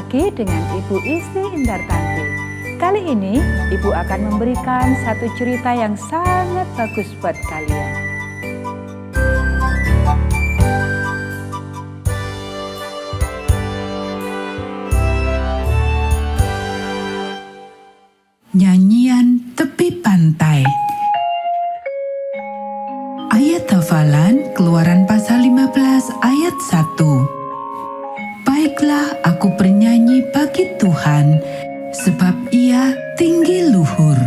lagi dengan Ibu Isti Indartanti. Kali ini Ibu akan memberikan satu cerita yang sangat bagus buat kalian. Nyanyian Tepi Pantai. Ayat hafalan Keluaran pasal 15 ayat 1. Baiklah aku bernyanyi bagi Tuhan, sebab Ia tinggi luhur.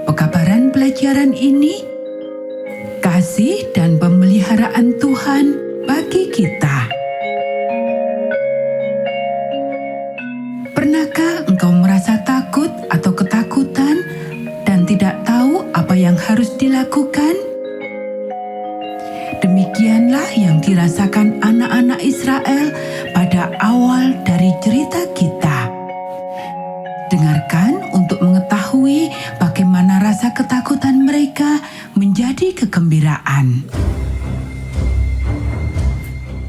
Pekabaran pelajaran ini, kasih dan pemeliharaan Tuhan bagi kita. Pernahkah engkau merasa takut atau ketakutan dan tidak tahu apa yang harus dilakukan? Demikianlah yang dirasakan anak-anak Israel pada awal dari cerita kita. Dengarkan untuk mengetahui bagaimana rasa ketakutan mereka menjadi kegembiraan.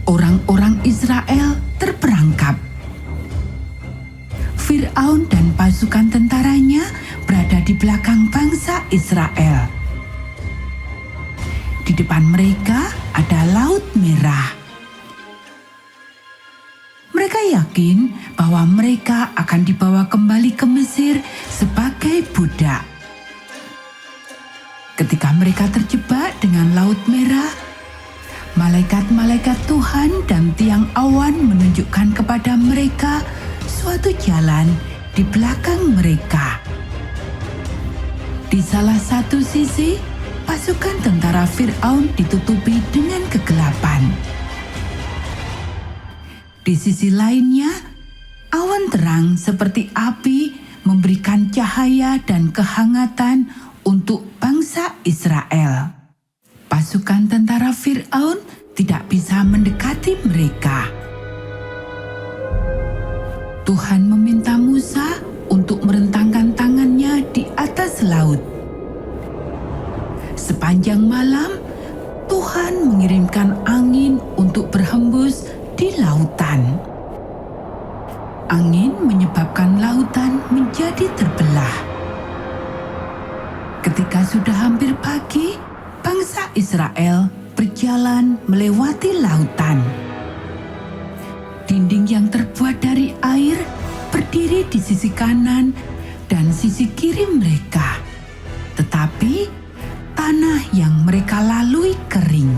Orang-orang Israel terperangkap. Fir'aun dan pasukan tentaranya berada di belakang bangsa Israel. Di depan mereka ada Laut Merah. Mereka yakin bahwa mereka akan dibawa kembali ke Mesir sebagai budak. Ketika mereka terjebak dengan Laut Merah, malaikat-malaikat Tuhan dan tiang awan menunjukkan kepada mereka suatu jalan di belakang mereka. Di salah satu sisi, pasukan tentara Fir'aun ditutupi dengan kegelapan. Di sisi lainnya, awan terang seperti api memberikan cahaya dan kehangatan untuk bangsa Israel. Pasukan tentara Fir'aun tidak bisa mendekati mereka. Tuhan meminta Musa untuk merentangkan tangannya di atas laut. Sepanjang malam, Tuhan mengirimkan angin untuk berhembus di lautan. Angin menyebabkan lautan menjadi terbelah. Ketika sudah hampir pagi, bangsa Israel berjalan melewati lautan. Dinding yang terbuat dari air berdiri di sisi kanan dan sisi kiri mereka. Tetapi tanah yang mereka lalui kering.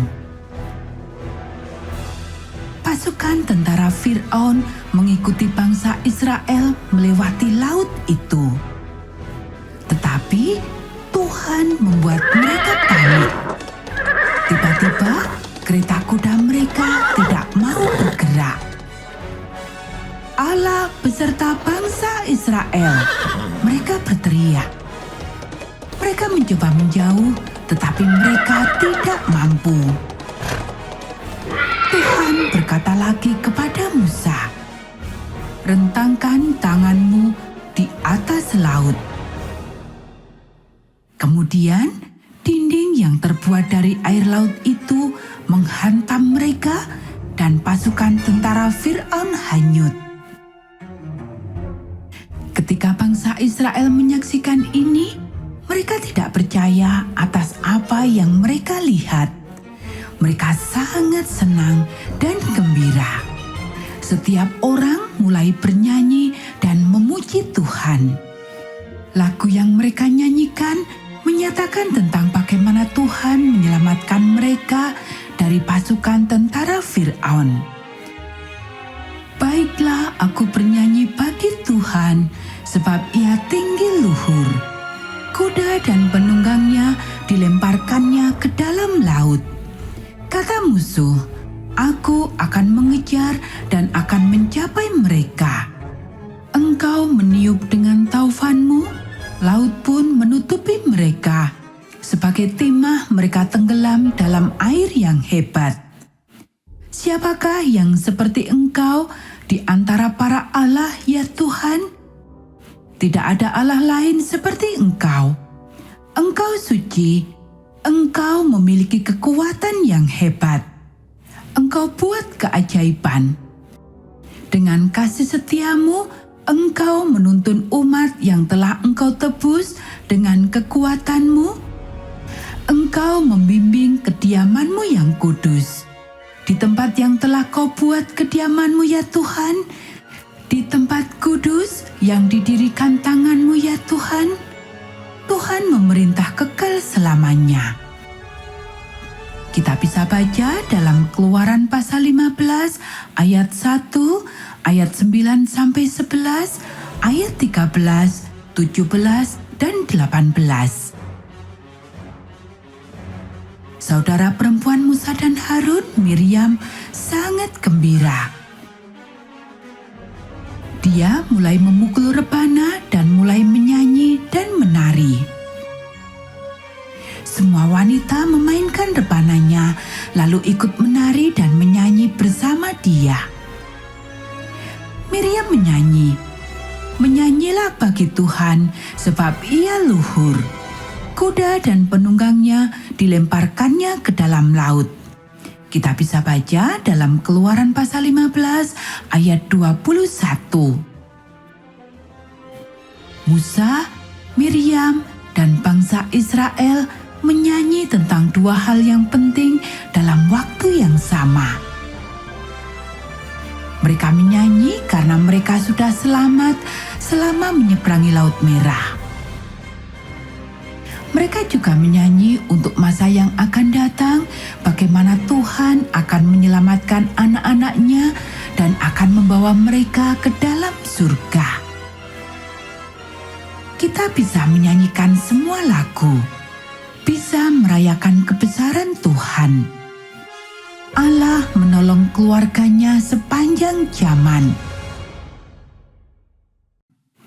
Pasukan tentara Fir'aun mengikuti bangsa Israel melewati laut itu. Tetapi Tuhan membuat mereka panik. Tiba-tiba kereta kuda mereka tidak mau bergerak. Allah beserta bangsa Israel, mereka berteriak. Mereka mencoba menjauh, tetapi mereka tidak mampu. Tuhan berkata lagi kepada Musa, "Rentangkan tanganmu di atas laut." Kemudian, dinding yang terbuat dari air laut itu menghantam mereka dan pasukan tentara Fir'aun hanyut. Ketika bangsa Israel menyaksikan ini, mereka tidak percaya atas apa yang mereka lihat. Mereka sangat senang dan gembira. Setiap orang mulai bernyanyi dan memuji Tuhan. Lagu yang mereka nyanyikan menyatakan tentang bagaimana Tuhan menyelamatkan mereka dari pasukan tentara Fir'aun. Baiklah aku bernyanyi bagi Tuhan, sebab Ia tinggi luhur. Kuda dan penunggangnya dilemparkannya ke dalam laut. Kata musuh, "Aku akan mengejar dan akan mencapai mereka." Engkau meniup dengan taufanmu, laut pun menutupi mereka. Sebagai timah mereka tenggelam dalam air yang hebat. Siapakah yang seperti Engkau di antara para Allah, ya Tuhan? Tidak ada Allah lain seperti Engkau. Engkau suci, Engkau memiliki kekuatan yang hebat. Engkau buat keajaiban. Dengan kasih setiamu, Engkau menuntun umat yang telah Engkau tebus dengan kekuatanmu. Engkau membimbing kediamanmu yang kudus. Di tempat yang telah Kau buat kediamanmu ya Tuhan, di tempat kudus yang didirikan tanganmu ya Tuhan, Tuhan memerintah kekal selamanya. Kita bisa baca dalam Keluaran pasal 15 ayat 1, ayat 9 sampai 11, ayat 13, 17, dan 18. Saudara perempuan Musa dan Harun, Miriam, sangat gembira. Dia mulai memukul rebana dan mulai menyanyi dan menari. Semua wanita memainkan rebananya, lalu ikut menari dan menyanyi bersama dia. Miriam menyanyi, "Menyanyilah bagi Tuhan, sebab Ia luhur. Kuda dan penunggangnya dilemparkannya ke dalam laut." Kita bisa baca dalam Keluaran pasal 15 ayat 21. Musa, Miriam, dan bangsa Israel menyanyi tentang dua hal yang penting dalam waktu yang sama. Mereka menyanyi karena mereka sudah selamat selama menyeberangi Laut Merah. Mereka juga menyanyi untuk masa yang akan datang, bagaimana Tuhan akan menyelamatkan anak-anaknya dan akan membawa mereka ke dalam surga. Kita bisa menyanyikan semua lagu, bisa merayakan kebesaran Tuhan. Allah menolong keluarganya sepanjang zaman.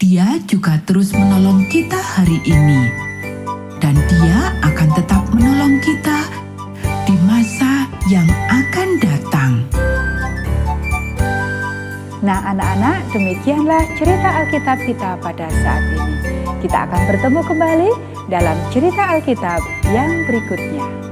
Dia juga terus menolong kita hari ini. Dan Dia akan tetap menolong kita di masa yang akan datang. Nah anak-anak, demikianlah cerita Alkitab kita pada saat ini. Kita akan bertemu kembali dalam cerita Alkitab yang berikutnya.